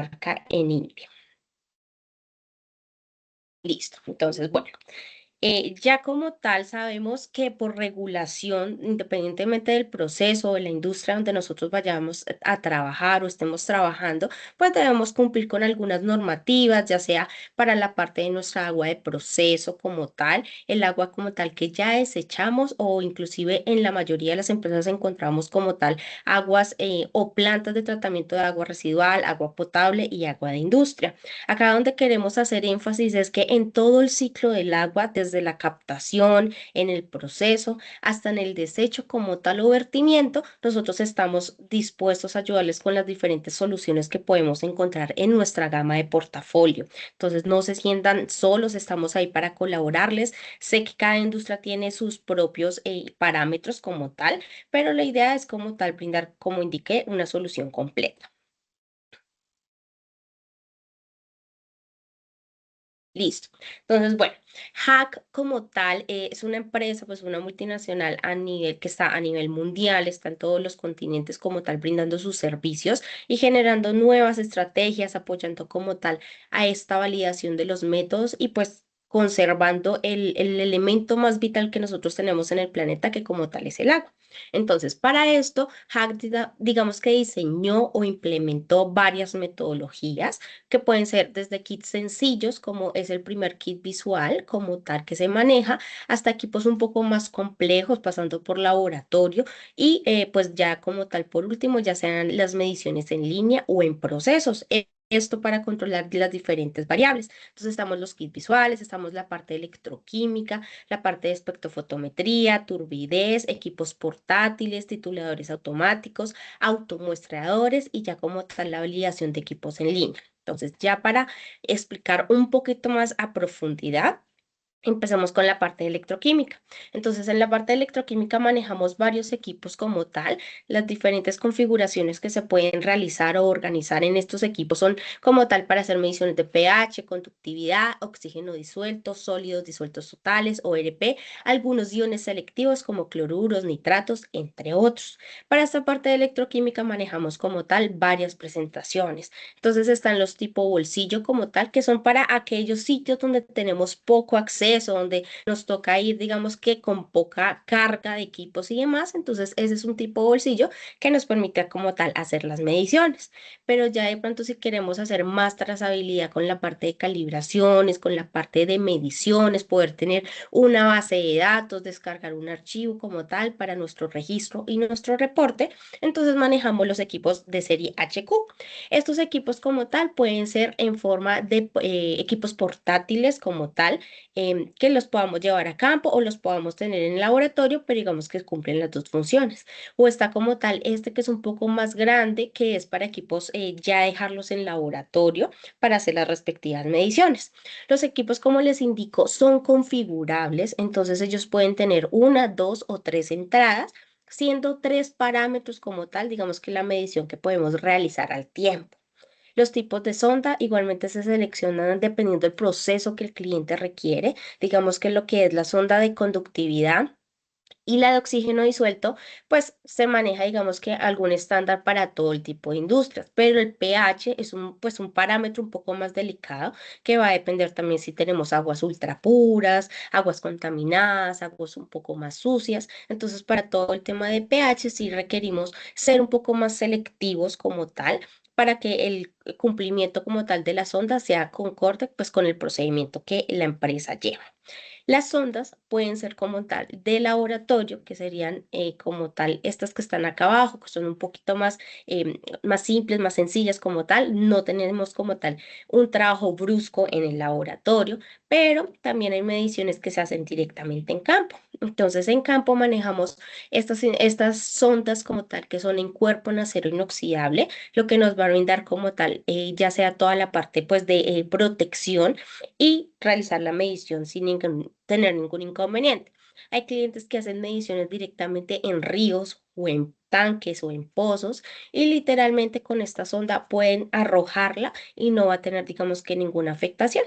marca en India. Listo. Entonces, bueno. Ya como tal, sabemos que por regulación, independientemente del proceso o de la industria donde nosotros vayamos a trabajar o estemos trabajando, pues debemos cumplir con algunas normativas, ya sea para la parte de nuestra agua de proceso como tal, el agua como tal que ya desechamos o inclusive en la mayoría de las empresas encontramos como tal aguas o plantas de tratamiento de agua residual, agua potable y agua de industria. Acá donde queremos hacer énfasis es que en todo el ciclo del agua, desde la captación, en el proceso, hasta en el desecho como tal o vertimiento, nosotros estamos dispuestos a ayudarles con las diferentes soluciones que podemos encontrar en nuestra gama de portafolio. Entonces, no se sientan solos, estamos ahí para colaborarles. Sé que cada industria tiene sus propios parámetros como tal, pero la idea es como tal brindar, como indiqué, una solución completa. Listo. Entonces, bueno, Hack como tal es una empresa, pues una multinacional a nivel que está a nivel mundial, está en todos los continentes como tal, brindando sus servicios y generando nuevas estrategias, apoyando como tal a esta validación de los métodos y pues conservando el elemento más vital que nosotros tenemos en el planeta, que como tal es el agua. Entonces, para esto, Hack, digamos que diseñó o implementó varias metodologías que pueden ser desde kits sencillos, como es el primer kit visual, como tal que se maneja, hasta equipos un poco más complejos, pasando por laboratorio y pues ya como tal, por último, ya sean las mediciones en línea o en procesos. Esto para controlar las diferentes variables. Entonces estamos los kits visuales, estamos la parte de electroquímica, la parte de espectrofotometría, turbidez, equipos portátiles, tituladores automáticos, automuestreadores y ya como tal la validación de equipos en línea. Entonces, ya para explicar un poquito más a profundidad, empezamos con la parte de electroquímica. Entonces, en la parte de electroquímica manejamos varios equipos como tal. Las diferentes configuraciones que se pueden realizar o organizar en estos equipos son como tal para hacer mediciones de pH, conductividad, oxígeno disuelto, sólidos disueltos totales, ORP, algunos iones selectivos como cloruros, nitratos, entre otros. Para esta parte de electroquímica manejamos como tal varias presentaciones. Entonces están los tipo bolsillo como tal, que son para aquellos sitios donde tenemos poco acceso, donde nos toca ir, digamos que con poca carga de equipos y demás. Entonces ese es un tipo bolsillo que nos permite como tal hacer las mediciones. Pero ya de pronto si queremos hacer más trazabilidad con la parte de calibraciones, con la parte de mediciones, poder tener una base de datos, descargar un archivo como tal para nuestro registro y nuestro reporte, entonces manejamos los equipos de serie HQ. Estos equipos como tal pueden ser en forma de equipos portátiles como tal, que los podamos llevar a campo o los podamos tener en el laboratorio, pero digamos que cumplen las dos funciones. O está como tal este que es un poco más grande, que es para equipos ya dejarlos en laboratorio para hacer las respectivas mediciones. Los equipos, como les indico, son configurables, entonces ellos pueden tener una, dos o tres entradas siendo tres parámetros como tal, digamos que la medición que podemos realizar al tiempo. Los tipos de sonda igualmente se seleccionan dependiendo del proceso que el cliente requiere. Digamos que lo que es la sonda de conductividad y la de oxígeno disuelto, pues se maneja, digamos que algún estándar para todo el tipo de industrias, pero el pH es pues un parámetro un poco más delicado que va a depender también si tenemos aguas ultra puras, aguas contaminadas, aguas un poco más sucias. Entonces, para todo el tema de pH sí requerimos ser un poco más selectivos como tal para que el cumplimiento como tal de la sonda sea concorde pues con el procedimiento que la empresa lleva. Las sondas pueden ser como tal de laboratorio, que serían como tal estas que están acá abajo, que son un poquito más, más simples, más sencillas como tal. No tenemos como tal un trabajo brusco en el laboratorio, pero también hay mediciones que se hacen directamente en campo. Entonces, en campo manejamos estas sondas como tal, que son en cuerpo en acero inoxidable, lo que nos va a brindar como tal, ya sea toda la parte pues de protección y realizar la medición sin tener ningún inconveniente. Hay clientes que hacen mediciones directamente en ríos o en tanques o en pozos y literalmente con esta sonda pueden arrojarla y no va a tener, digamos que ninguna afectación.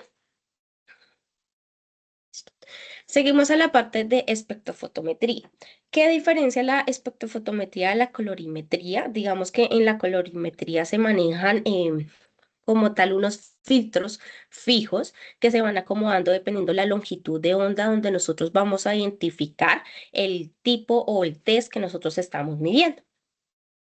Seguimos a la parte de espectrofotometría. ¿Qué diferencia la espectrofotometría de la colorimetría? Digamos que en la colorimetría se manejan como tal unos filtros fijos que se van acomodando dependiendo la longitud de onda donde nosotros vamos a identificar el tipo o el test que nosotros estamos midiendo.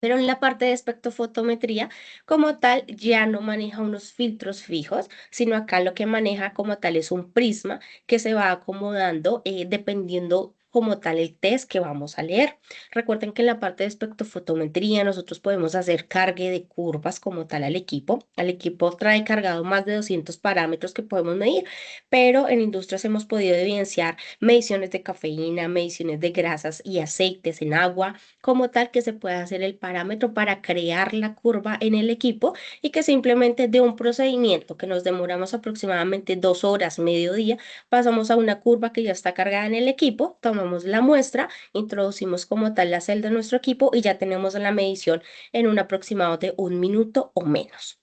Pero en la parte de espectrofotometría, como tal, ya no maneja unos filtros fijos, sino acá lo que maneja como tal es un prisma que se va acomodando dependiendo como tal el test que vamos a leer. Recuerden que en la parte de espectrofotometría nosotros podemos hacer cargue de curvas como tal al equipo. Al equipo trae cargado más de 200 parámetros que podemos medir, pero en industrias hemos podido evidenciar mediciones de cafeína, mediciones de grasas y aceites en agua como tal que se pueda hacer el parámetro para crear la curva en el equipo y que simplemente de un procedimiento que nos demoramos aproximadamente 2 horas, mediodía, pasamos a una curva que ya está cargada en el equipo, tomamos la muestra, introducimos como tal la celda de nuestro equipo y ya tenemos la medición en un aproximado de 1 minuto o menos.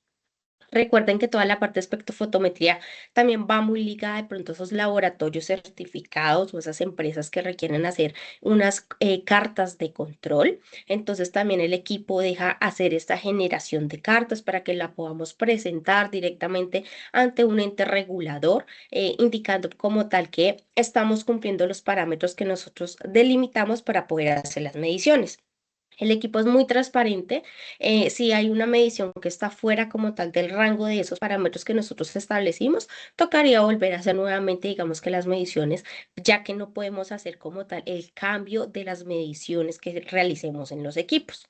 Recuerden que toda la parte de espectrofotometría también va muy ligada de pronto a esos laboratorios certificados o esas empresas que requieren hacer unas cartas de control. Entonces también el equipo deja hacer esta generación de cartas para que la podamos presentar directamente ante un ente regulador, indicando como tal que estamos cumpliendo los parámetros que nosotros delimitamos para poder hacer las mediciones. El equipo es muy transparente. Si hay una medición que está fuera como tal del rango de esos parámetros que nosotros establecimos, tocaría volver a hacer nuevamente, digamos que las mediciones, ya que no podemos hacer como tal el cambio de las mediciones que realicemos en los equipos.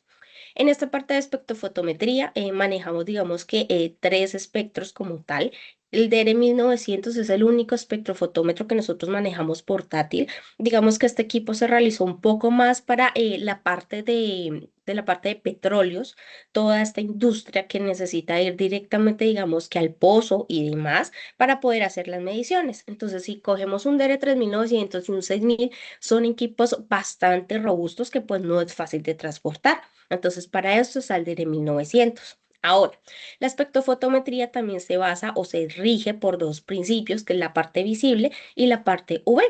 En esta parte de espectrofotometría manejamos, digamos que tres espectros como tal. El DR1900 es el único espectrofotómetro que nosotros manejamos portátil. Digamos que este equipo se realizó un poco más para la parte de la parte de petróleos, toda esta industria que necesita ir directamente, digamos que al pozo y demás, para poder hacer las mediciones. Entonces, si cogemos un DR3900 y un 6000, son equipos bastante robustos que pues no es fácil de transportar. Entonces, para esto saldré 1900. Ahora, la espectrofotometría también se basa o se rige por dos principios, que es la parte visible y la parte UV.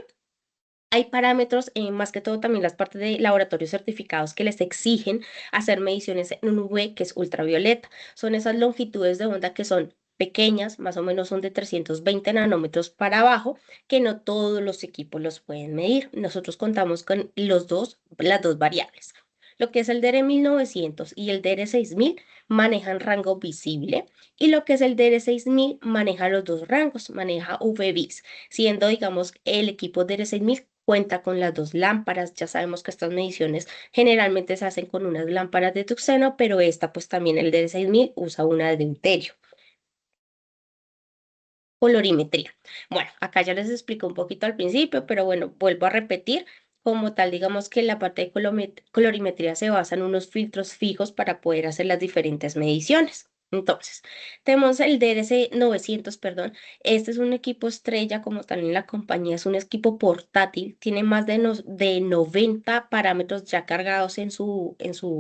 Hay parámetros, más que todo también las partes de laboratorios certificados que les exigen hacer mediciones en un UV que es ultravioleta. Son esas longitudes de onda que son pequeñas, más o menos son de 320 nanómetros para abajo, que no todos los equipos los pueden medir. Nosotros contamos con las dos variables. Lo que es el DR1900 y el DR6000 manejan rango visible y lo que es el DR6000 maneja los dos rangos, maneja UV-Vis, siendo, digamos, el equipo DR6000 cuenta con las dos lámparas. Ya sabemos que estas mediciones generalmente se hacen con unas lámparas de tuxeno, pero esta pues también el DR6000 usa una de deuterio. Colorimetría. Bueno, acá ya les expliqué un poquito al principio, pero bueno, vuelvo a repetir. Como tal, digamos que la parte de colorimetría se basa en unos filtros fijos para poder hacer las diferentes mediciones. Entonces, tenemos el DRC 900, perdón. Este es un equipo estrella, como tal en la compañía, es un equipo portátil, tiene más de 90 parámetros ya cargados en su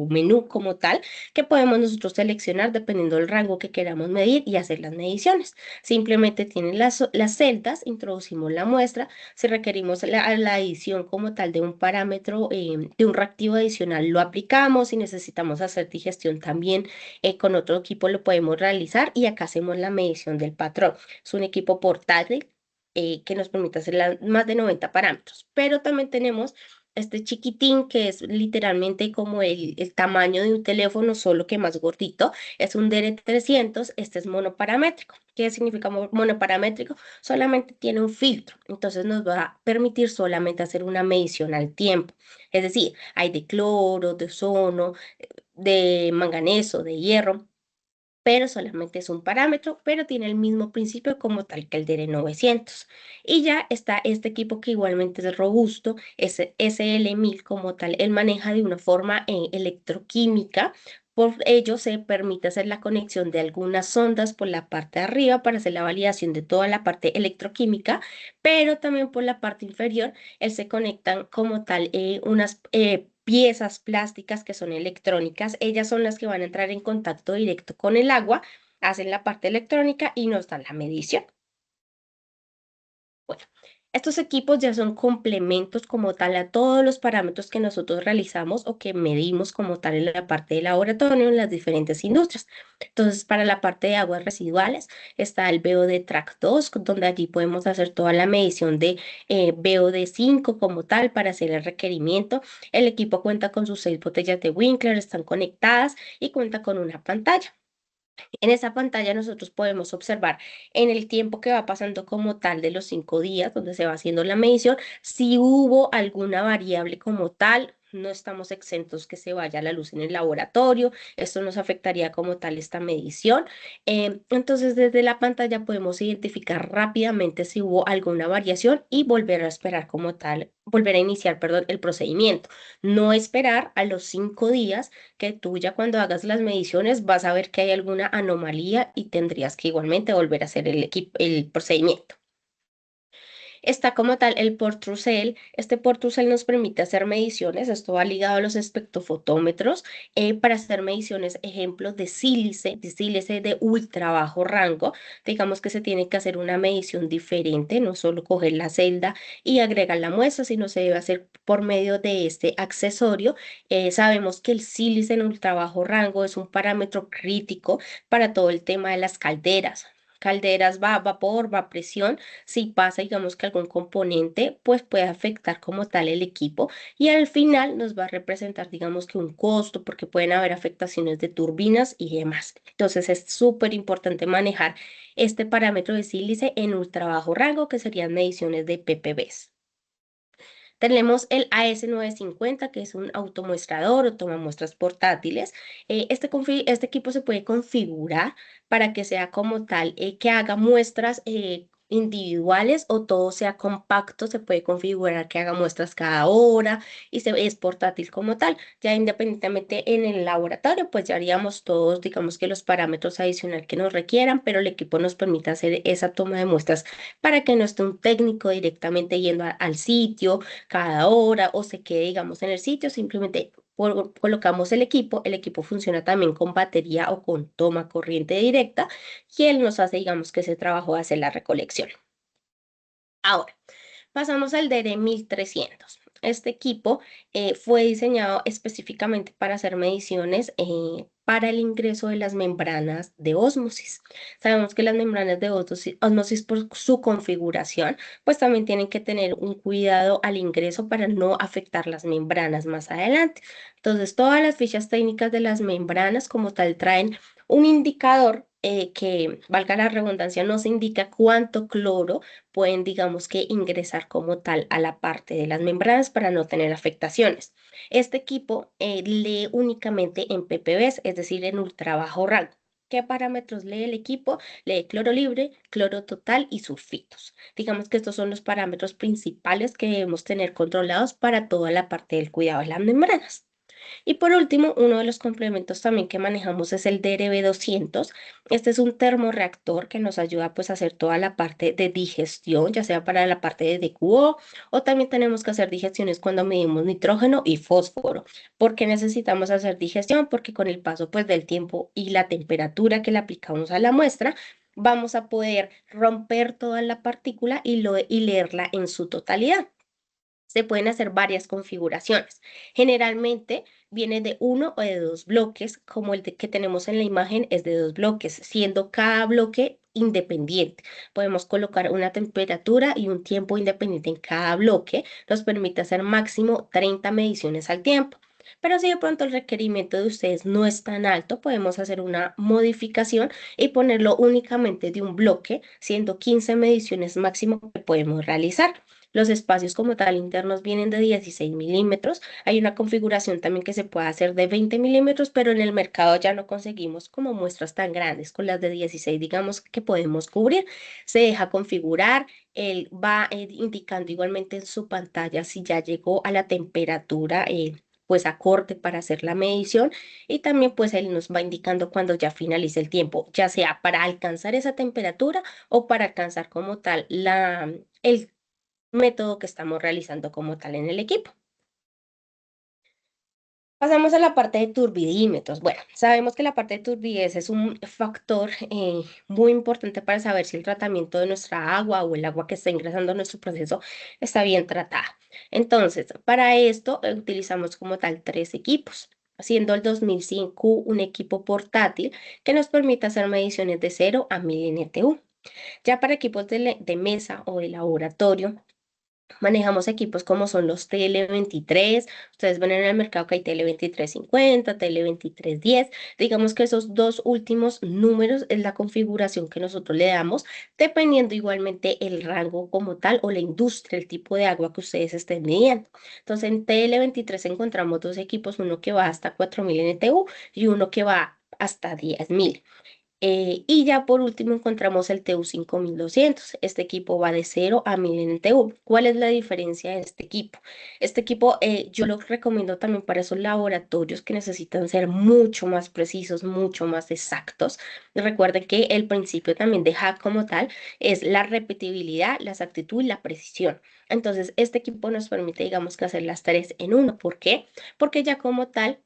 menú como tal, que podemos nosotros seleccionar dependiendo del rango que queramos medir y hacer las mediciones. Simplemente tienen las celdas, introducimos la muestra. Si requerimos la edición como tal de un parámetro, de un reactivo adicional, lo aplicamos. Si necesitamos hacer digestión también con otro equipo lo podemos realizar y acá hacemos la medición del patrón. Es un equipo portátil que nos permite hacer más de 90 parámetros, pero también tenemos este chiquitín que es literalmente como el tamaño de un teléfono, solo que más gordito. Es un DR300. Este es monoparamétrico. ¿Qué significa monoparamétrico? Solamente tiene un filtro, entonces nos va a permitir solamente hacer una medición al tiempo. Es decir, hay de cloro, de ozono, de manganeso, de hierro, pero solamente es un parámetro, pero tiene el mismo principio como tal que el DR900. Y ya está este equipo que igualmente es robusto, es SL1000 como tal. Él maneja de una forma electroquímica. Por ello se permite hacer la conexión de algunas sondas por la parte de arriba para hacer la validación de toda la parte electroquímica, pero también por la parte inferior, él se conectan como tal unas piezas plásticas que son electrónicas. Ellas son las que van a entrar en contacto directo con el agua, hacen la parte electrónica y nos dan la medición. Bueno, Estos equipos ya son complementos como tal a todos los parámetros que nosotros realizamos o que medimos como tal en la parte de laboratorio en las diferentes industrias. Entonces, para la parte de aguas residuales está el BOD Track 2, donde allí podemos hacer toda la medición de BOD 5 como tal para hacer el requerimiento. El equipo cuenta con sus 6 botellas de Winkler, están conectadas y cuenta con una pantalla. En esa pantalla nosotros podemos observar en el tiempo que va pasando como tal de los 5 días, donde se va haciendo la medición, si hubo alguna variable como tal. No estamos exentos que se vaya la luz en el laboratorio. Esto nos afectaría como tal esta medición. Entonces, desde la pantalla podemos identificar rápidamente si hubo alguna variación y volver a esperar como tal, volver a iniciar, perdón, el procedimiento. No esperar a los 5 días que tú ya cuando hagas las mediciones vas a ver que hay alguna anomalía y tendrías que igualmente volver a hacer el procedimiento. Está como tal el Portrucel. Este Portrucel nos permite hacer mediciones, esto va ligado a los espectrofotómetros, para hacer mediciones, ejemplos de sílice de ultra bajo rango. Digamos que se tiene que hacer una medición diferente, no solo coger la celda y agregar la muestra, sino se debe hacer por medio de este accesorio. Sabemos que el sílice en ultra bajo rango es un parámetro crítico para todo el tema de las calderas. Calderas va a vapor, va a presión. Si pasa, digamos que algún componente, pues puede afectar como tal el equipo y al final nos va a representar, digamos que un costo, porque pueden haber afectaciones de turbinas y demás. Entonces es súper importante manejar este parámetro de sílice en ultra bajo rango, que serían mediciones de ppbs. Tenemos el AS950, que es un automuestrador o tomamuestras portátiles. Este equipo se puede configurar para que sea como tal, que haga muestras individuales o todo sea compacto. Se puede configurar que haga muestras cada hora y es portátil como tal. Ya independientemente en el laboratorio, pues ya haríamos todos, digamos que los parámetros adicionales que nos requieran, pero el equipo nos permite hacer esa toma de muestras para que no esté un técnico directamente yendo al sitio cada hora o se quede, digamos, en el sitio, simplemente colocamos el equipo funciona también con batería o con toma corriente directa y él nos hace, digamos, que ese trabajo de hacer la recolección. Ahora, pasamos al DD1300. Este equipo fue diseñado específicamente para hacer mediciones para el ingreso de las membranas de ósmosis. Sabemos que las membranas de ósmosis por su configuración, pues también tienen que tener un cuidado al ingreso para no afectar las membranas más adelante. Entonces, todas las fichas técnicas de las membranas como tal traen un indicador que, valga la redundancia, nos indica cuánto cloro pueden, digamos que, ingresar como tal a la parte de las membranas para no tener afectaciones. Este equipo lee únicamente en ppbs, es decir, en ultra bajo rango. ¿Qué parámetros lee el equipo? Lee cloro libre, cloro total y sulfitos. Digamos que estos son los parámetros principales que debemos tener controlados para toda la parte del cuidado de las membranas. Y por último, uno de los complementos también que manejamos es el DRB200. Este es un termorreactor que nos ayuda pues a hacer toda la parte de digestión, ya sea para la parte de DQO o también tenemos que hacer digestiones cuando medimos nitrógeno y fósforo. ¿Por qué necesitamos hacer digestión? Porque con el paso pues del tiempo y la temperatura que le aplicamos a la muestra, vamos a poder romper toda la partícula y leerla en su totalidad. Se pueden hacer varias configuraciones. Generalmente viene de uno o de dos bloques, como que tenemos en la imagen es de dos bloques, siendo cada bloque independiente. Podemos colocar una temperatura y un tiempo independiente en cada bloque. Nos permite hacer máximo 30 mediciones al tiempo. Pero si de pronto el requerimiento de ustedes no es tan alto, podemos hacer una modificación y ponerlo únicamente de un bloque, siendo 15 mediciones máximo que podemos realizar. Los espacios como tal internos vienen de 16 milímetros. Hay una configuración también que se puede hacer de 20 milímetros, pero en el mercado ya no conseguimos como muestras tan grandes. Con las de 16, digamos que podemos cubrir. Se deja configurar. Él va indicando igualmente en su pantalla si ya llegó a la temperatura. Pues acorde para hacer la medición y también pues él nos va indicando cuando ya finalice el tiempo, ya sea para alcanzar esa temperatura o para alcanzar como tal el método que estamos realizando como tal en el equipo. Pasamos a la parte de turbidímetros. Bueno, sabemos que la parte de turbidez es un factor muy importante para saber si el tratamiento de nuestra agua o el agua que está ingresando a nuestro proceso está bien tratada. Entonces, para esto utilizamos como tal tres equipos, siendo el 2005 un equipo portátil que nos permite hacer mediciones de 0 a 1000 NTU. Ya para equipos de mesa o de laboratorio, manejamos equipos como son los TL23. Ustedes ven en el mercado que hay TL2350, TL2310. Digamos que esos dos últimos números es la configuración que nosotros le damos, dependiendo igualmente el rango como tal o la industria, el tipo de agua que ustedes estén midiendo. Entonces en TL23 encontramos dos equipos, uno que va hasta 4000 NTU y uno que va hasta 10.000. Y ya por último encontramos el TU 5200. Este equipo va de 0 a 1000 NTU. ¿Cuál es la diferencia de este equipo? Este equipo yo lo recomiendo también para esos laboratorios que necesitan ser mucho más precisos, mucho más exactos. Recuerden que el principio también de hack como tal es la repetibilidad, la exactitud y la precisión. Entonces, este equipo nos permite, digamos, que hacer las tres en uno. ¿Por qué? Porque ya como tal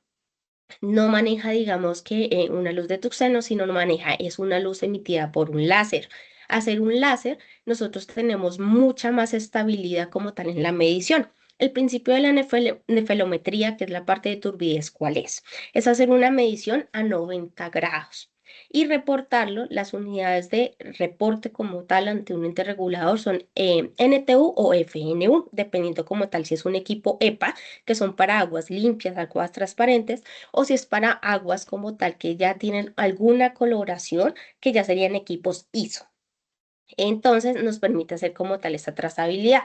no maneja, digamos que una luz de tuxeno, sino lo maneja, es una luz emitida por un láser. Hacer un láser, nosotros tenemos mucha más estabilidad como tal en la medición. El principio de la nefelometría, que es la parte de turbidez, ¿cuál es? Es hacer una medición a 90 grados y reportarlo. Las unidades de reporte como tal ante un ente regulador son NTU o FNU, dependiendo como tal si es un equipo EPA, que son para aguas limpias, aguas transparentes, o si es para aguas como tal que ya tienen alguna coloración, que ya serían equipos ISO. Entonces nos permite hacer como tal esta trazabilidad.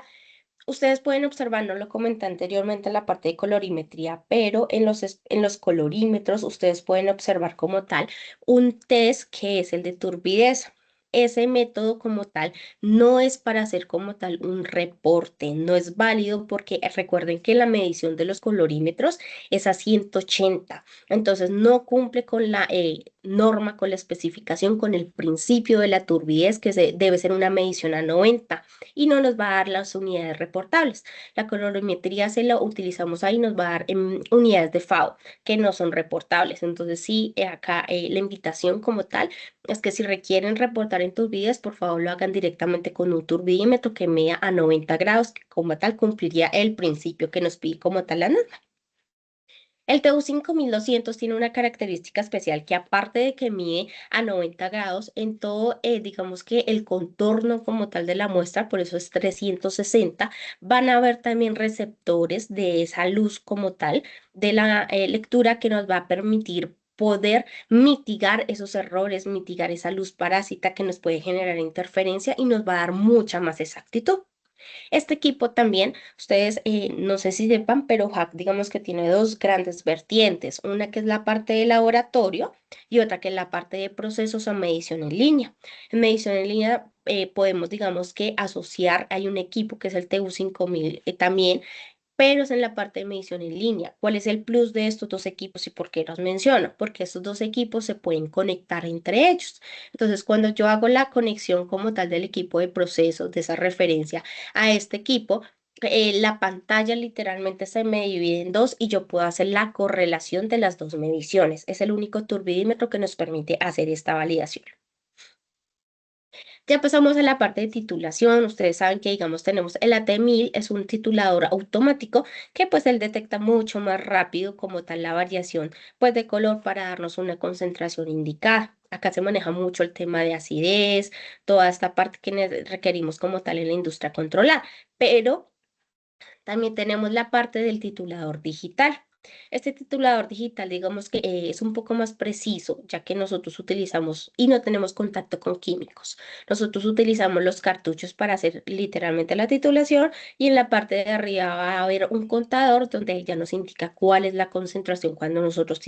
Ustedes pueden observar, no lo comenté anteriormente en la parte de colorimetría, pero en los colorímetros ustedes pueden observar como tal un test que es el de turbidez. Ese método como tal no es para hacer como tal un reporte, no es válido porque recuerden que la medición de los colorímetros es a 180, entonces no cumple con la norma, con la especificación, con el principio de la turbidez que debe ser una medición a 90 y no nos va a dar las unidades reportables. La colorimetría se la utilizamos ahí, nos va a dar unidades de FAO que no son reportables. Entonces, sí, acá la invitación como tal es que si requieren reportar en turbidez, por favor lo hagan directamente con un turbidímetro que mida a 90 grados, que como tal cumpliría el principio que nos pide como tal la norma. El TU 5200 tiene una característica especial que aparte de que mide a 90 grados en todo, digamos que el contorno como tal de la muestra, por eso es 360, van a haber también receptores de esa luz como tal de la lectura que nos va a permitir poder mitigar esos errores, mitigar esa luz parásita que nos puede generar interferencia y nos va a dar mucha más exactitud. Este equipo también, ustedes no sé si sepan, pero Hack digamos que tiene dos grandes vertientes, una que es la parte de laboratorio y otra que es la parte de procesos o medición en línea. En medición en línea podemos digamos que asociar, hay un equipo que es el TU 5000 también, pero es en la parte de medición en línea. ¿Cuál es el plus de estos dos equipos y por qué los menciono? Porque estos dos equipos se pueden conectar entre ellos. Entonces, cuando yo hago la conexión como tal del equipo de procesos, de esa referencia a este equipo, la pantalla literalmente se me divide en dos y yo puedo hacer la correlación de las dos mediciones. Es el único turbidímetro que nos permite hacer esta validación. Ya pasamos a la parte de titulación. Ustedes saben que, digamos, tenemos el AT1000, es un titulador automático que pues él detecta mucho más rápido como tal la variación pues de color para darnos una concentración indicada. Acá se maneja mucho el tema de acidez, toda esta parte que requerimos como tal en la industria controlar, pero también tenemos la parte del titulador digital. Este titulador digital, digamos que es un poco más preciso, ya que nosotros utilizamos y no tenemos contacto con químicos. Nosotros utilizamos los cartuchos para hacer literalmente la titulación y en la parte de arriba va a haber un contador donde ya nos indica cuál es la concentración cuando nosotros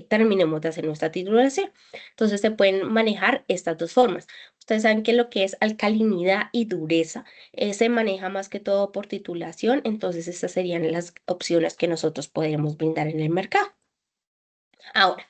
terminemos de hacer nuestra titulación. Entonces se pueden manejar estas dos formas. Ustedes saben que lo que es alcalinidad y dureza se maneja más que todo por titulación, entonces estas serían las opciones que nosotros podríamos brindar en el mercado. Ahora,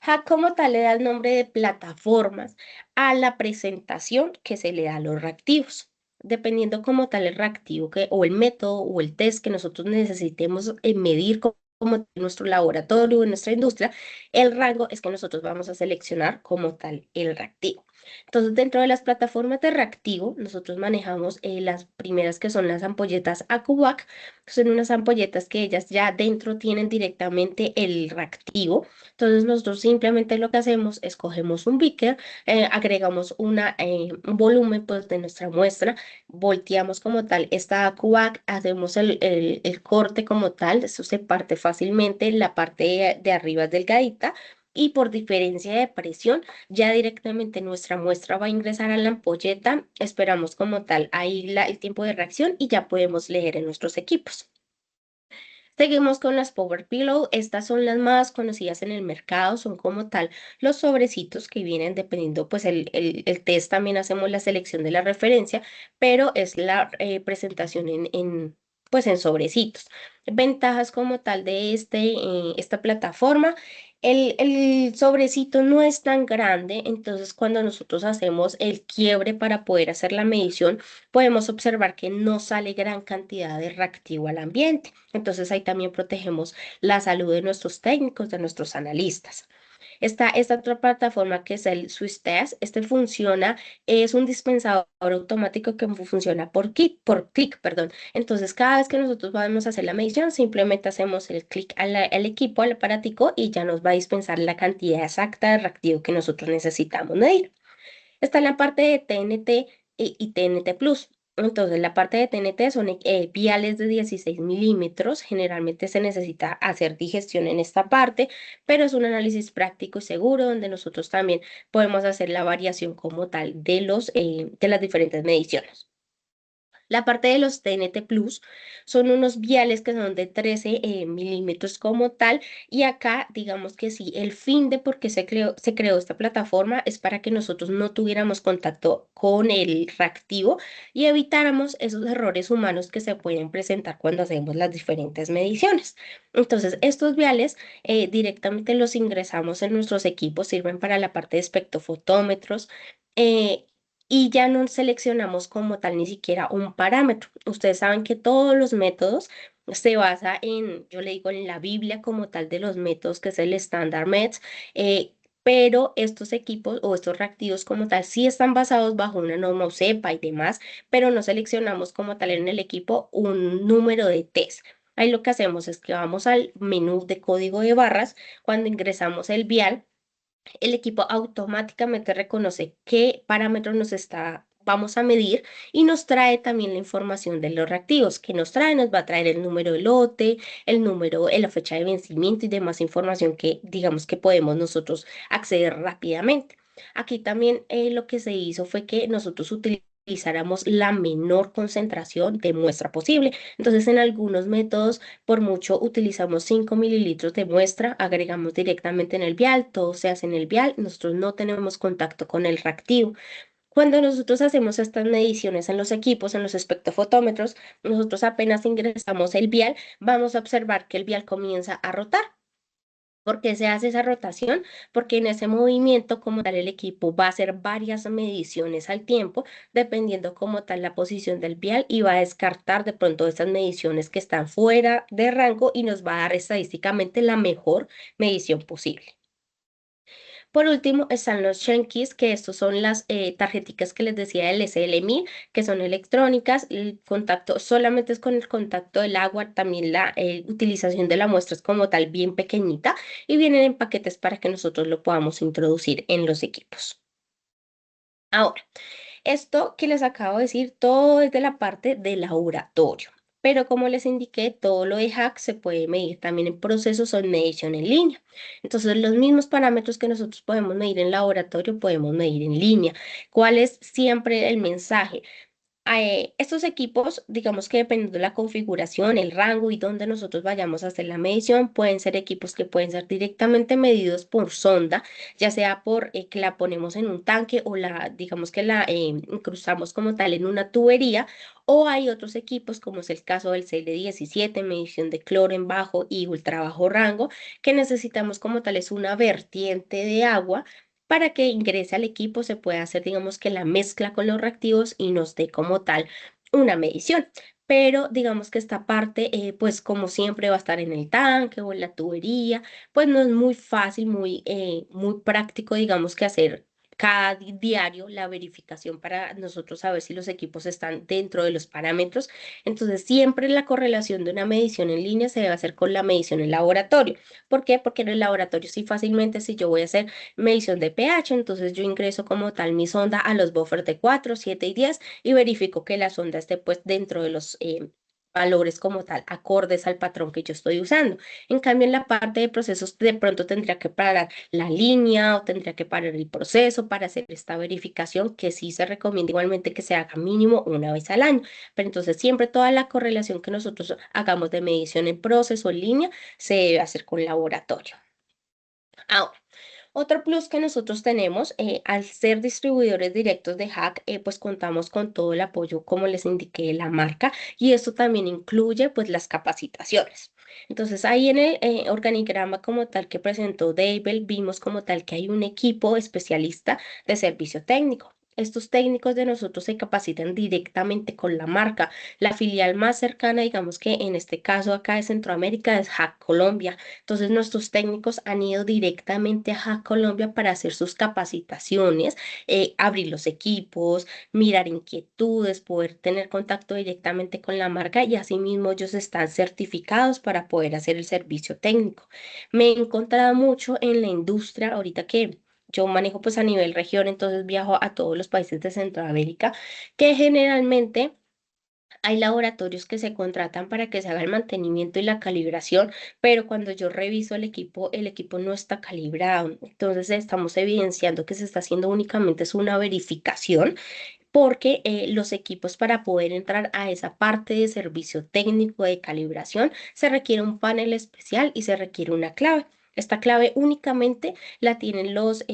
Hack como tal le da el nombre de plataformas a la presentación que se le da a los reactivos. Dependiendo como tal el reactivo que, o el método o el test que nosotros necesitemos medir como nuestro laboratorio, en nuestra industria, el rango es que nosotros vamos a seleccionar como tal el reactivo. Entonces, dentro de las plataformas de reactivo, nosotros manejamos las primeras que son las ampolletas AcuVac, que son unas ampolletas que ellas ya dentro tienen directamente el reactivo. Entonces, nosotros simplemente lo que hacemos es cogemos un beaker, agregamos un volumen pues, de nuestra muestra, volteamos como tal esta AcuVac, hacemos el corte como tal, eso se parte fácilmente, la parte de arriba es delgadita y por diferencia de presión, ya directamente nuestra muestra va a ingresar a la ampolleta, esperamos como tal ahí el tiempo de reacción y ya podemos leer en nuestros equipos. Seguimos con las Power Pillow. Estas son las más conocidas en el mercado. Son como tal los sobrecitos que vienen dependiendo, pues el test también hacemos la selección de la referencia, pero es la presentación pues en sobrecitos. Ventajas como tal de esta plataforma. El sobrecito no es tan grande, entonces cuando nosotros hacemos el quiebre para poder hacer la medición, podemos observar que no sale gran cantidad de reactivo al ambiente. Entonces ahí también protegemos la salud de nuestros técnicos, de nuestros analistas. Está esta otra plataforma que es el Swiss Test. Este funciona, es un dispensador automático que funciona por clic, perdón. Entonces, cada vez que nosotros vamos a hacer la medición, simplemente hacemos el clic al equipo, al aparatico, y ya nos va a dispensar la cantidad exacta de reactivo que nosotros necesitamos medir. Está en la parte de TNT y TNT Plus. Entonces, la parte de TNT son viales de 16 milímetros. Generalmente se necesita hacer digestión en esta parte, pero es un análisis práctico y seguro donde nosotros también podemos hacer la variación como tal de las diferentes mediciones. La parte de los TNT Plus son unos viales que son de 13 milímetros como tal y acá digamos que sí, el fin de por qué se creó esta plataforma es para que nosotros no tuviéramos contacto con el reactivo y evitáramos esos errores humanos que se pueden presentar cuando hacemos las diferentes mediciones. Entonces, estos viales directamente los ingresamos en nuestros equipos, sirven para la parte de espectrofotómetros. eh, y ya no seleccionamos como tal ni siquiera un parámetro. Ustedes saben que todos los métodos se basa en, yo le digo, en la Biblia como tal de los métodos, que es el estándar METS, pero estos equipos o estos reactivos como tal sí están basados bajo una norma USEPA y demás, pero no seleccionamos como tal en el equipo un número de test. Ahí lo que hacemos es que vamos al menú de código de barras, cuando ingresamos el vial, el equipo automáticamente reconoce qué parámetros vamos a medir y nos trae también la información de los reactivos. Que nos trae? Nos va a traer el número de lote, el número, la fecha de vencimiento y demás información que digamos que podemos nosotros acceder rápidamente. Aquí también lo que se hizo fue que nosotros utilizáramos la menor concentración de muestra posible. Entonces, en algunos métodos por mucho utilizamos 5 mililitros de muestra, agregamos directamente en el vial, todo se hace en el vial, nosotros no tenemos contacto con el reactivo. Cuando nosotros hacemos estas mediciones en los equipos, en los espectrofotómetros, nosotros apenas ingresamos el vial, vamos a observar que el vial comienza a rotar. ¿Por qué se hace esa rotación? Porque en ese movimiento, como tal, el equipo va a hacer varias mediciones al tiempo, dependiendo como tal la posición del vial, y va a descartar de pronto estas mediciones que están fuera de rango y nos va a dar estadísticamente la mejor medición posible. Por último, están los Shenkeys, que estos son las tarjeticas que les decía del SL1000, que son electrónicas. El contacto solamente es con el contacto del agua, también la utilización de la muestra es como tal bien pequeñita y vienen en paquetes para que nosotros lo podamos introducir en los equipos. Ahora, esto que les acabo de decir, todo es de la parte del laboratorio. Pero como les indiqué, todo lo de hack se puede medir también en procesos o en medición en línea. Entonces, los mismos parámetros que nosotros podemos medir en laboratorio, podemos medir en línea. ¿Cuál es siempre el mensaje? Estos equipos, digamos que dependiendo de la configuración, el rango y donde nosotros vayamos a hacer la medición, pueden ser equipos que pueden ser directamente medidos por sonda, ya sea por que la ponemos en un tanque o digamos que la incrustamos como tal en una tubería, o hay otros equipos, como es el caso del CL17, medición de cloro en bajo y ultra bajo rango, que necesitamos como tal es una vertiente de agua para que ingrese al equipo, se pueda hacer, digamos que la mezcla con los reactivos y nos dé como tal una medición. pero digamos que esta parte, pues como siempre va a estar en el tanque o en la tubería, pues no es muy fácil, muy práctico, digamos que hacer cada diario la verificación para nosotros saber si los equipos están dentro de los parámetros. Entonces, siempre la correlación de una medición en línea se debe hacer con la medición en laboratorio. ¿Por qué? Porque en el laboratorio sí fácilmente si yo voy a hacer medición de pH, entonces yo ingreso como tal mi sonda a los buffers de 4, 7 y 10 y verifico que la sonda esté pues dentro de los valores como tal, acordes al patrón que yo estoy usando. En cambio, en la parte de procesos, de pronto tendría que parar la línea o tendría que parar el proceso para hacer esta verificación, que sí se recomienda igualmente que se haga mínimo una vez al año. Pero entonces siempre toda la correlación que nosotros hagamos de medición en proceso en línea se debe hacer con laboratorio. Ahora, otro plus que nosotros tenemos, al ser distribuidores directos de Hack, pues contamos con todo el apoyo, como les indiqué, de la marca, y esto también incluye pues las capacitaciones. Entonces ahí en el organigrama como tal que presentó David, vimos como tal que hay un equipo especialista de servicio técnico. Estos técnicos de nosotros se capacitan directamente con la marca. La filial más cercana, digamos que en este caso acá de Centroamérica, es Hack Colombia. Entonces, nuestros técnicos han ido directamente a Hack Colombia para hacer sus capacitaciones, abrir los equipos, mirar inquietudes, poder tener contacto directamente con la marca y asimismo ellos están certificados para poder hacer el servicio técnico. Me he encontrado mucho en la industria, ahorita que yo manejo pues a nivel región, entonces viajo a todos los países de Centroamérica, que generalmente hay laboratorios que se contratan para que se haga el mantenimiento y la calibración, pero cuando yo reviso el equipo no está calibrado. Entonces estamos evidenciando que se está haciendo únicamente es una verificación porque los equipos para poder entrar a esa parte de servicio técnico de calibración se requiere un panel especial y se requiere una clave. Esta clave únicamente la tienen los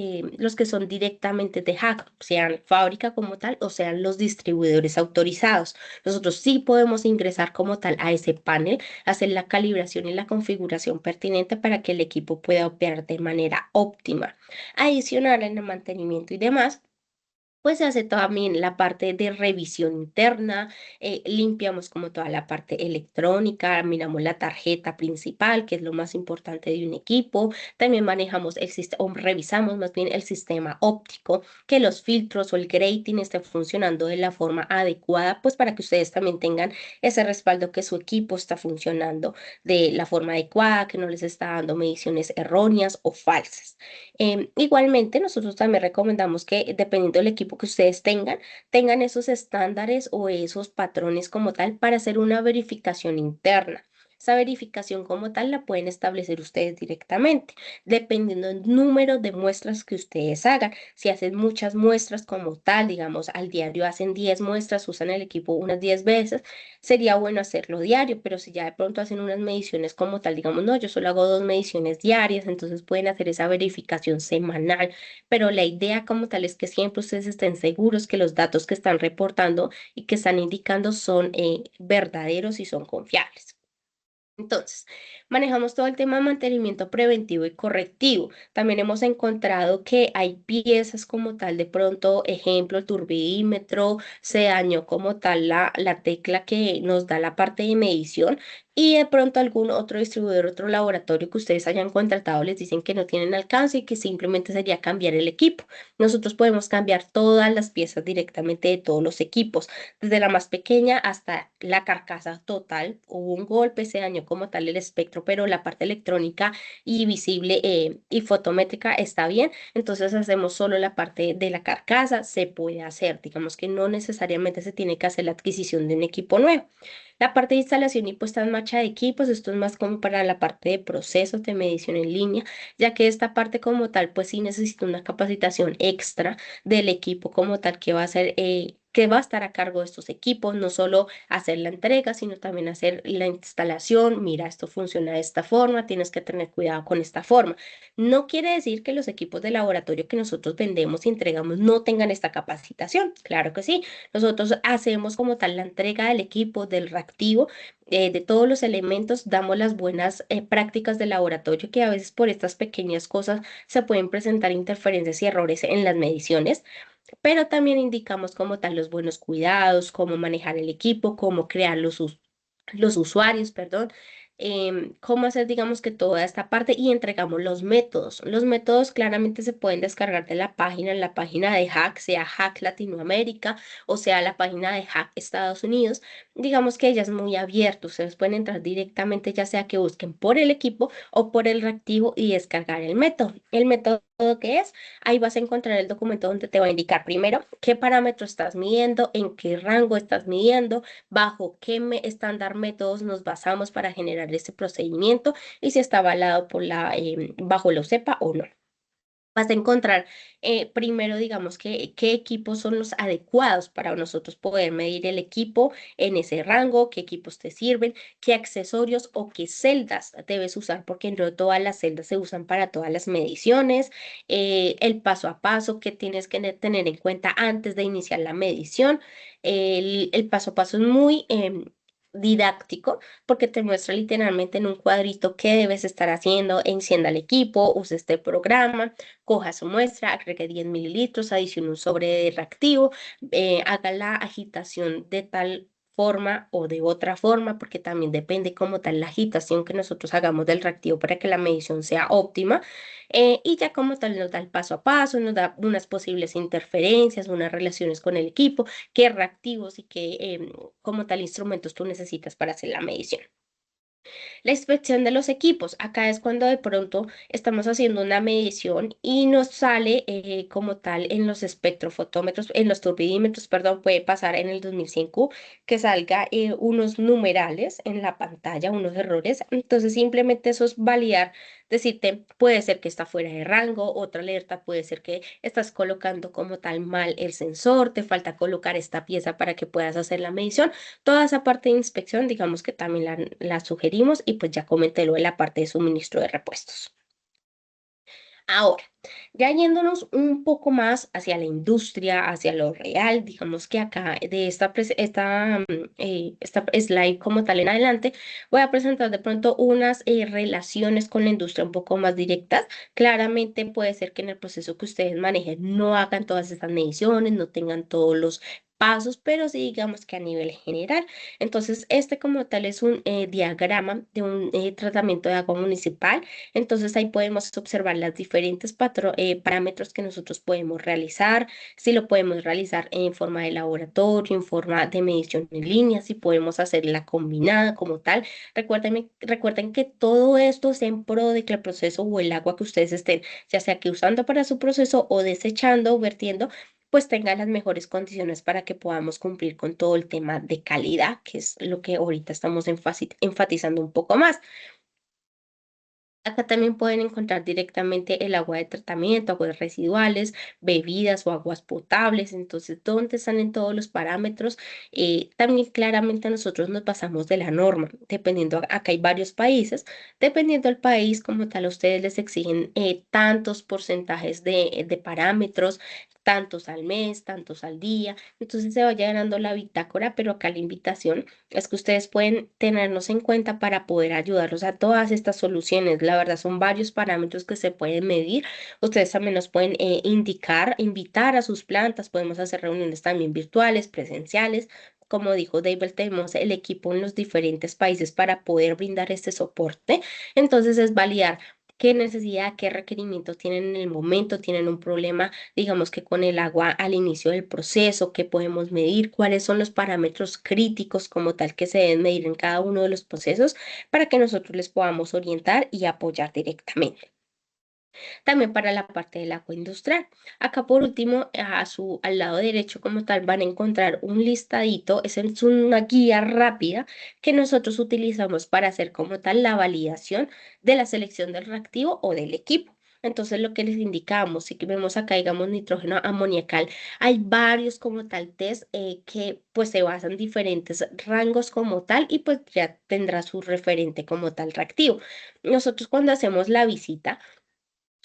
que son directamente de Hack, sean fábrica como tal o sean los distribuidores autorizados. Nosotros sí podemos ingresar como tal a ese panel, hacer la calibración y la configuración pertinente para que el equipo pueda operar de manera óptima. Adicional en el mantenimiento y demás pues se hace también la parte de revisión interna, limpiamos como toda la parte electrónica, miramos la tarjeta principal, que es lo más importante de un equipo, también manejamos o revisamos más bien el sistema óptico, que los filtros o el grating estén funcionando de la forma adecuada, pues para que ustedes también tengan ese respaldo que su equipo está funcionando de la forma adecuada, que no les está dando mediciones erróneas o falsas. Igualmente, nosotros también recomendamos que dependiendo del equipo que ustedes tengan, tengan esos estándares o esos patrones como tal para hacer una verificación interna. Esa verificación como tal la pueden establecer ustedes directamente, dependiendo del número de muestras que ustedes hagan. Si hacen muchas muestras como tal, digamos, al diario hacen 10 muestras, usan el equipo unas 10 veces, sería bueno hacerlo diario, pero si ya de pronto hacen unas mediciones como tal, digamos, no, yo solo hago 2 mediciones diarias, entonces pueden hacer esa verificación semanal, pero la idea como tal es que siempre ustedes estén seguros que los datos que están reportando y que están indicando son verdaderos y son confiables. Entonces, manejamos todo el tema de mantenimiento preventivo y correctivo. También hemos encontrado que hay piezas como tal, de pronto, ejemplo, el turbímetro, se dañó como tal la tecla que nos da la parte de medición y de pronto algún otro distribuidor, otro laboratorio que ustedes hayan contratado les dicen que no tienen alcance y que simplemente sería cambiar el equipo. Nosotros podemos cambiar todas las piezas directamente de todos los equipos desde la más pequeña hasta la carcasa total. Hubo un golpe, se dañó como tal el espectro, pero la parte electrónica y visible y fotométrica está bien. Entonces hacemos solo la parte de la carcasa, se puede hacer. Digamos que no necesariamente se tiene que hacer la adquisición de un equipo nuevo. La parte de instalación y puesta en marcha de equipos, esto es más como para la parte de procesos de medición en línea, ya que esta parte como tal, pues sí necesita una capacitación extra del equipo como tal que va a ser, que va a estar a cargo de estos equipos, no solo hacer la entrega, sino también hacer la instalación. Mira, esto funciona de esta forma, tienes que tener cuidado con esta forma. No quiere decir que los equipos de laboratorio que nosotros vendemos y entregamos no tengan esta capacitación. Claro que sí. Nosotros hacemos como tal la entrega del equipo, del reactivo, de todos los elementos, damos las buenas prácticas de laboratorio que a veces por estas pequeñas cosas se pueden presentar interferencias y errores en las mediciones. pero también indicamos como tal los buenos cuidados, cómo manejar el equipo, cómo crear los usuarios, perdón, cómo hacer, digamos que toda esta parte y entregamos los métodos. Los métodos claramente se pueden descargar de la página, en la página de Hack, sea Hack Latinoamérica o sea la página de Hack Estados Unidos. Digamos que ella es muy abierta, ustedes pueden entrar directamente, ya sea que busquen por el equipo o por el reactivo y descargar el método. El método que es, ahí vas a encontrar el documento donde te va a indicar primero qué parámetro estás midiendo, en qué rango estás midiendo, bajo qué estándar métodos nos basamos para generar este procedimiento y si está avalado por bajo la OCEPA o no. Vas a encontrar primero, digamos, que qué equipos son los adecuados para nosotros poder medir el equipo en ese rango, qué equipos te sirven, qué accesorios o qué celdas debes usar, porque no todas las celdas se usan para todas las mediciones, el paso a paso que tienes que tener en cuenta antes de iniciar la medición. El paso a paso es muy didáctico porque te muestra literalmente en un cuadrito qué debes estar haciendo, encienda el equipo, use este programa, coja su muestra, agregue 10 mililitros, adicione un sobre de reactivo, haga la agitación de tal forma o de otra forma, porque también depende como tal la agitación que nosotros hagamos del reactivo para que la medición sea óptima. Y ya como tal nos da el paso a paso, nos da unas posibles interferencias, unas relaciones con el equipo, qué reactivos y qué como tal instrumentos tú necesitas para hacer la medición. La inspección de los equipos. Acá es cuando de pronto estamos haciendo una medición y nos sale como tal en los espectrofotómetros, en los turbidímetros, perdón, puede pasar en el 2100Q que salga unos numerales en la pantalla, unos errores. Entonces simplemente eso es validar, decirte, puede ser que está fuera de rango, otra alerta puede ser que estás colocando como tal mal el sensor, te falta colocar esta pieza para que puedas hacer la medición. Toda esa parte de inspección, digamos que también la sugerimos y pues ya comenté lo de la parte de suministro de repuestos. Ahora, ya yéndonos un poco más hacia la industria, hacia lo real, digamos que acá de esta slide como tal en adelante, voy a presentar de pronto unas relaciones con la industria un poco más directas. Claramente puede ser que en el proceso que ustedes manejen no hagan todas estas mediciones, no tengan todos los pasos, pero sí digamos que a nivel general. Entonces, este como tal es un diagrama de un tratamiento de agua municipal. Entonces ahí podemos observar las diferentes parámetros que nosotros podemos realizar, si lo podemos realizar en forma de laboratorio, en forma de medición en línea, si podemos hacer la combinada como tal. Recuerden que todo esto es en pro de que el proceso o el agua que ustedes estén, ya sea que usando para su proceso o desechando o vertiendo, pues tenga las mejores condiciones para que podamos cumplir con todo el tema de calidad, que es lo que ahorita estamos enfatizando un poco más. Acá también pueden encontrar directamente el agua de tratamiento, aguas residuales, bebidas o aguas potables. Entonces, ¿dónde están en todos los parámetros? También claramente nosotros nos basamos de la norma, dependiendo, acá hay varios países, dependiendo del país como tal, a ustedes les exigen tantos porcentajes de parámetros, tantos al mes, tantos al día. Entonces se vaya ganando la bitácora, pero acá la invitación es que ustedes pueden tenernos en cuenta para poder ayudarlos a todas estas soluciones. La verdad, son varios parámetros que se pueden medir. Ustedes también nos pueden invitar a sus plantas. Podemos hacer reuniones también virtuales, presenciales. Como dijo David, tenemos el equipo en los diferentes países para poder brindar este soporte. Entonces, es validar qué necesidad, qué requerimiento tienen en el momento, tienen un problema, digamos que con el agua al inicio del proceso, qué podemos medir, cuáles son los parámetros críticos como tal que se deben medir en cada uno de los procesos para que nosotros les podamos orientar y apoyar directamente. También para la parte del agua industrial. Acá por último, al lado derecho como tal, van a encontrar un listadito, es una guía rápida que nosotros utilizamos para hacer como tal la validación de la selección del reactivo o del equipo. Entonces, lo que les indicamos, si que vemos acá, digamos, nitrógeno amoniacal, hay varios como tal test que pues se basan en diferentes rangos como tal y pues ya tendrá su referente como tal reactivo. Nosotros cuando hacemos la visita,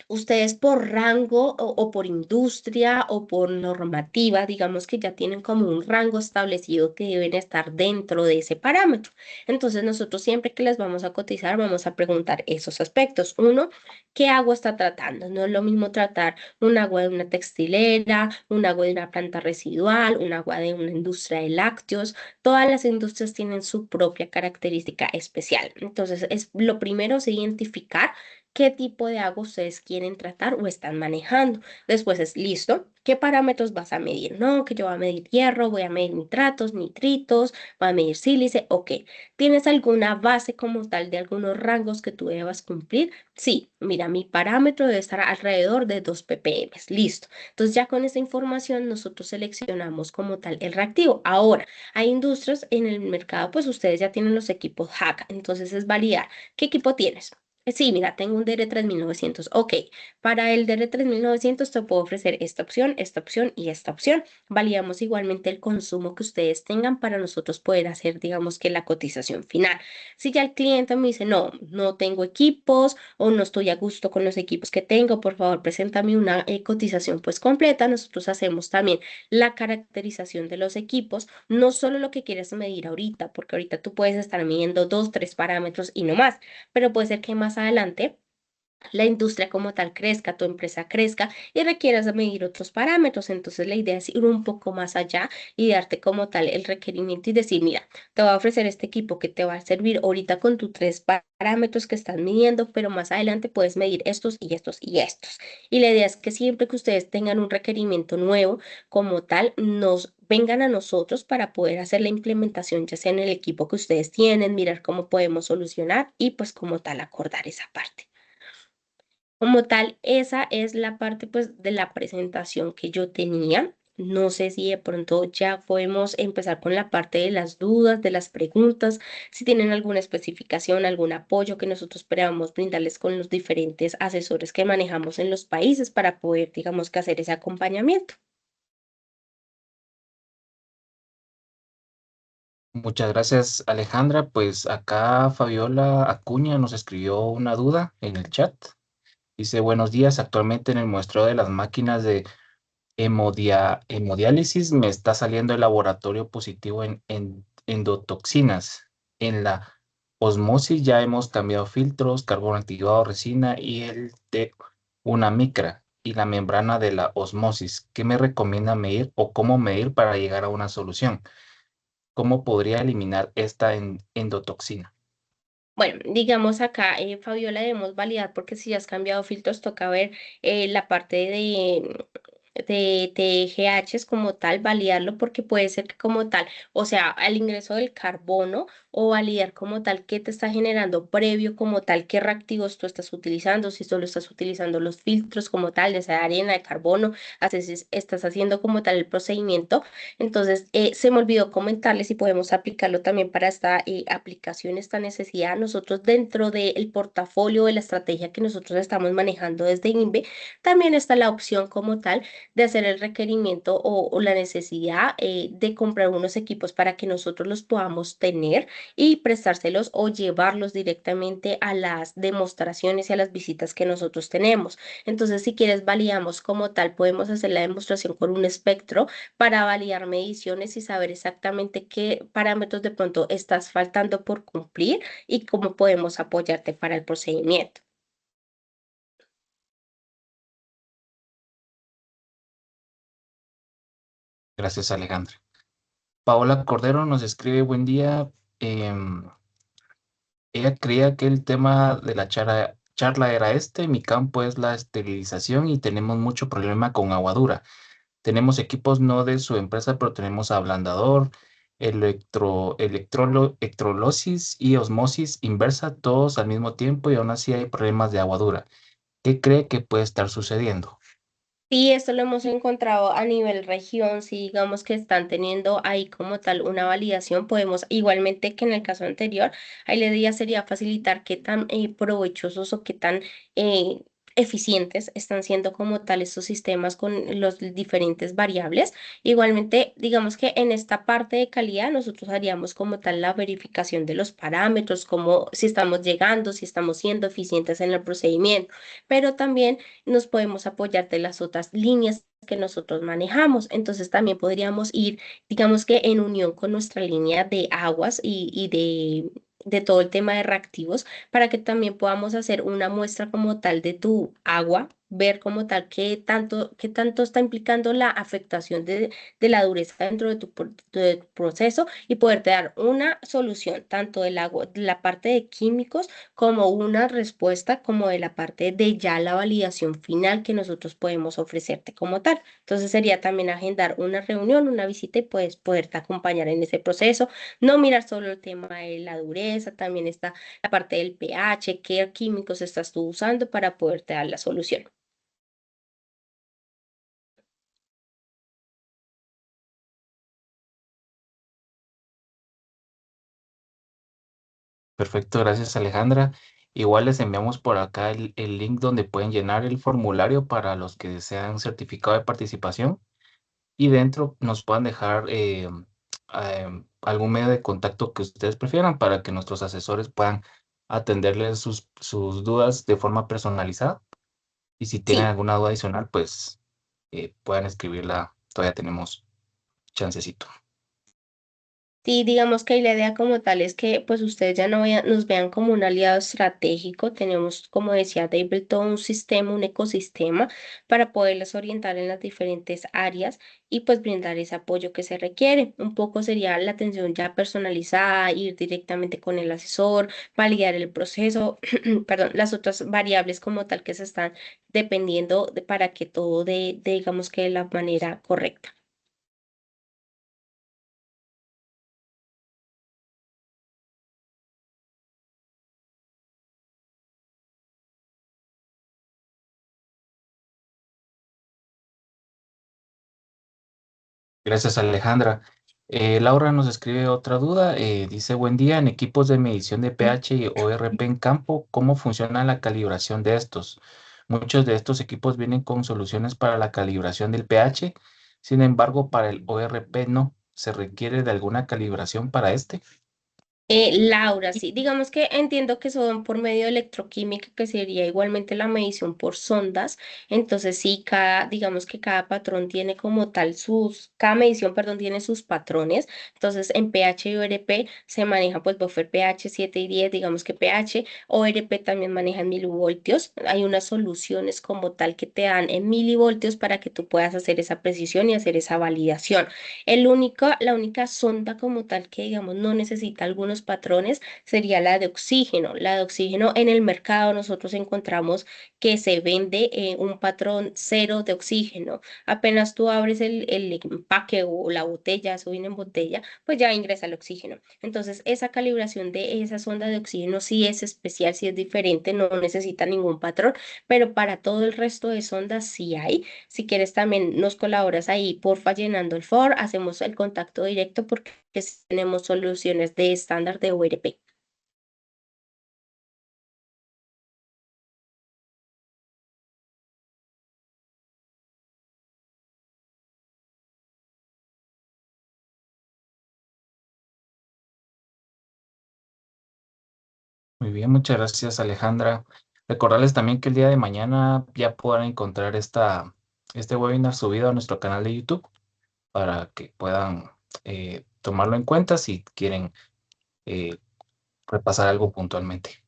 Ustedes por rango o por industria o por normativa, digamos que ya tienen como un rango establecido que deben estar dentro de ese parámetro. Entonces nosotros siempre que les vamos a cotizar vamos a preguntar esos aspectos. Uno, ¿qué agua está tratando? No es lo mismo tratar un agua de una textilera, un agua de una planta residual, un agua de una industria de lácteos. Todas las industrias tienen su propia característica especial. Entonces, lo primero es identificar qué tipo de agua ustedes quieren tratar o están manejando. Después es listo. ¿Qué parámetros vas a medir? No, que yo voy a medir hierro, voy a medir nitratos, nitritos, voy a medir sílice. Ok. ¿Tienes alguna base como tal de algunos rangos que tú debas cumplir? Sí, mira, mi parámetro debe estar alrededor de 2 ppm. Listo. Entonces ya con esta información nosotros seleccionamos como tal el reactivo. Ahora, hay industrias en el mercado, pues ustedes ya tienen los equipos HACCP. Entonces es validar. ¿Qué equipo tienes? Sí, mira, tengo un DR3900. Ok, para el DR3900 te puedo ofrecer esta opción y esta opción. Validamos igualmente el consumo que ustedes tengan para nosotros poder hacer, digamos que la cotización final. Si ya el cliente me dice, no, no tengo equipos o no estoy a gusto con los equipos que tengo, por favor, preséntame una cotización pues completa. Nosotros hacemos también la caracterización de los equipos, no solo lo que quieres medir ahorita, porque ahorita tú puedes estar midiendo dos, tres parámetros y no más, pero puede ser que más adelante la industria como tal crezca, tu empresa crezca y requieras medir otros parámetros. Entonces la idea es ir un poco más allá y darte como tal el requerimiento y decir, mira, te voy a ofrecer este equipo que te va a servir ahorita con tus tres parámetros que estás midiendo, pero más adelante puedes medir estos y estos y estos. Y la idea es que siempre que ustedes tengan un requerimiento nuevo como tal, nos vengan a nosotros para poder hacer la implementación, ya sea en el equipo que ustedes tienen, mirar cómo podemos solucionar y pues como tal acordar esa parte. Como tal, esa es la parte pues de la presentación que yo tenía. No sé si de pronto ya podemos empezar con la parte de las dudas, de las preguntas, si tienen alguna especificación, algún apoyo que nosotros esperamos brindarles con los diferentes asesores que manejamos en los países para poder, digamos, que hacer ese acompañamiento. Muchas gracias, Alejandra. Pues acá Fabiola Acuña nos escribió una duda en el chat. Dice, buenos días, actualmente en el muestreo de las máquinas de hemodiálisis me está saliendo el laboratorio positivo en endotoxinas. En la osmosis ya hemos cambiado filtros, carbono activado, resina y el de una micra y la membrana de la osmosis. ¿Qué me recomienda medir o cómo medir para llegar a una solución? ¿Cómo podría eliminar esta endotoxina? Bueno, digamos acá, Fabiola, debemos validar porque si ya has cambiado filtros, toca ver la parte de TGHs como tal, validarlo porque puede ser que como tal, o sea, al ingreso del carbono o validar como tal qué te está generando previo como tal, qué reactivos tú estás utilizando, si solo estás utilizando los filtros como tal, de esa arena de carbono, estás haciendo como tal el procedimiento. Entonces, se me olvidó comentarles si podemos aplicarlo también para esta aplicación, esta necesidad. Nosotros dentro del portafolio de la estrategia que nosotros estamos manejando desde INVE, también está la opción como tal de hacer el requerimiento o la necesidad de comprar unos equipos para que nosotros los podamos tener y prestárselos o llevarlos directamente a las demostraciones y a las visitas que nosotros tenemos. Entonces, si quieres, validamos como tal, podemos hacer la demostración con un espectro para validar mediciones y saber exactamente qué parámetros de pronto estás faltando por cumplir y cómo podemos apoyarte para el procedimiento. Gracias, Alejandra. Paola Cordero nos escribe, buen día. em, Ella creía que el tema de la charla era este. Mi campo es la esterilización y tenemos mucho problema con agua dura. Tenemos equipos no de su empresa, pero tenemos ablandador, electrolisis y osmosis inversa, todos al mismo tiempo y aún así hay problemas de agua dura. ¿Qué cree que puede estar sucediendo? Sí, esto lo hemos encontrado a nivel región, si digamos que están teniendo ahí como tal una validación, podemos, igualmente que en el caso anterior, ahí la idea sería facilitar qué tan provechosos o qué tan eh, eficientes están siendo como tal estos sistemas con los diferentes variables. Igualmente, digamos que en esta parte de calidad nosotros haríamos como tal la verificación de los parámetros, como si estamos llegando, si estamos siendo eficientes en el procedimiento, pero también nos podemos apoyar de las otras líneas que nosotros manejamos. Entonces también podríamos ir, digamos que en unión con nuestra línea de aguas y de todo el tema de reactivos, para que también podamos hacer una muestra como tal de tu agua, ver como tal qué tanto está implicando la afectación de la dureza dentro de de tu proceso y poderte dar una solución tanto del agua, de la parte de químicos, como una respuesta como de la parte de ya la validación final que nosotros podemos ofrecerte como tal. Entonces sería también agendar una reunión, una visita y puedes poderte acompañar en ese proceso. No mirar solo el tema de la dureza, también está la parte del pH, qué químicos estás tú usando para poderte dar la solución. Perfecto, gracias Alejandra. Igual les enviamos por acá el link donde pueden llenar el formulario para los que desean certificado de participación y dentro nos puedan dejar algún medio de contacto que ustedes prefieran para que nuestros asesores puedan atenderles sus dudas de forma personalizada. Y si tienen Sí. alguna duda adicional, pues puedan escribirla. Todavía tenemos chancecito. Sí, digamos que la idea como tal es que pues ustedes ya no nos vean como un aliado estratégico. Tenemos, como decía David, todo un sistema, un ecosistema para poderles orientar en las diferentes áreas y pues brindar ese apoyo que se requiere. Un poco sería la atención ya personalizada, ir directamente con el asesor, validar el proceso, perdón, las otras variables como tal que se están dependiendo para que todo digamos que de la manera correcta. Gracias, Alejandra. Laura nos escribe otra duda. Dice, buen día, en equipos de medición de pH y ORP en campo, ¿cómo funciona la calibración de estos? Muchos de estos equipos vienen con soluciones para la calibración del pH, sin embargo, para el ORP no. ¿Se requiere de alguna calibración para este? Laura, sí, digamos que entiendo que son por medio de electroquímica, que sería igualmente la medición por sondas. Entonces, sí, digamos que cada patrón tiene como tal cada medición, perdón, tiene sus patrones. Entonces, en pH y ORP se maneja pues buffer pH 7 y 10, digamos que pH, ORP también maneja en milivoltios. Hay unas soluciones como tal que te dan en milivoltios para que tú puedas hacer esa precisión y hacer esa validación. La única sonda como tal que, digamos, no necesita algunos patrones sería la de oxígeno. La de oxígeno en el mercado nosotros encontramos que se vende un patrón cero de oxígeno. Apenas tú abres el empaque o la botella, eso viene en botella, pues ya ingresa el oxígeno. Entonces, esa calibración de esa sonda de oxígeno sí es especial, sí es diferente, no necesita ningún patrón, pero para todo el resto de sondas sí hay. Si quieres también nos colaboras ahí, porfa, llenando el for, hacemos el contacto directo porque sí tenemos soluciones de estándar de URP. Muy bien, muchas gracias, Alejandra. Recordarles también que el día de mañana ya podrán encontrar este webinar subido a nuestro canal de YouTube para que puedan tomarlo en cuenta si quieren eh, repasar algo puntualmente.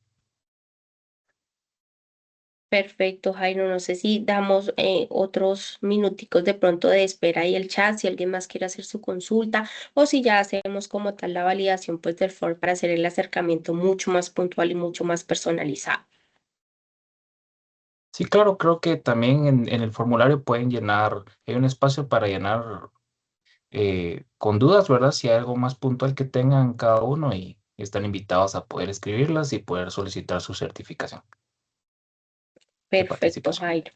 Perfecto, Jairo. No sé si damos otros minuticos de pronto de espera y el chat, si alguien más quiere hacer su consulta o si ya hacemos como tal la validación pues del form para hacer el acercamiento mucho más puntual y mucho más personalizado. Sí, claro, creo que también en el formulario pueden llenar, hay un espacio para llenar con dudas, ¿verdad? Si hay algo más puntual que tengan cada uno y están invitados a poder escribirlas y poder solicitar su certificación de Perfecto, participación. Jairo.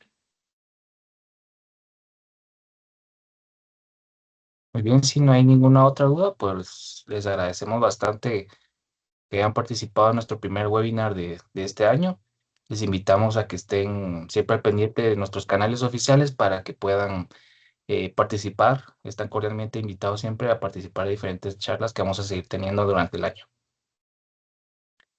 Muy bien, si no hay ninguna otra duda, pues les agradecemos bastante que hayan participado en nuestro primer webinar de este año Les invitamos a que estén siempre al pendiente de nuestros canales oficiales para que puedan participar. Están cordialmente invitados siempre a participar de diferentes charlas que vamos a seguir teniendo durante el año.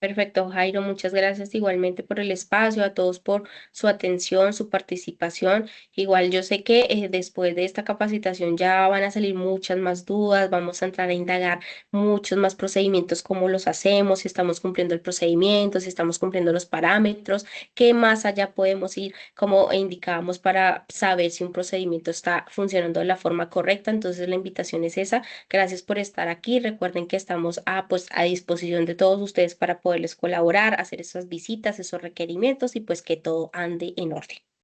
Perfecto, Jairo, muchas gracias igualmente por el espacio, a todos por su atención, su participación. Igual yo sé que después de esta capacitación ya van a salir muchas más dudas, vamos a entrar a indagar muchos más procedimientos, cómo los hacemos, si estamos cumpliendo el procedimiento, si estamos cumpliendo los parámetros, qué más allá podemos ir, como indicábamos, para saber si un procedimiento está funcionando de la forma correcta. Entonces la invitación es esa. Gracias por estar aquí. Recuerden que estamos pues, a disposición de todos ustedes para poderles colaborar, hacer esas visitas, esos requerimientos y pues que todo ande en orden.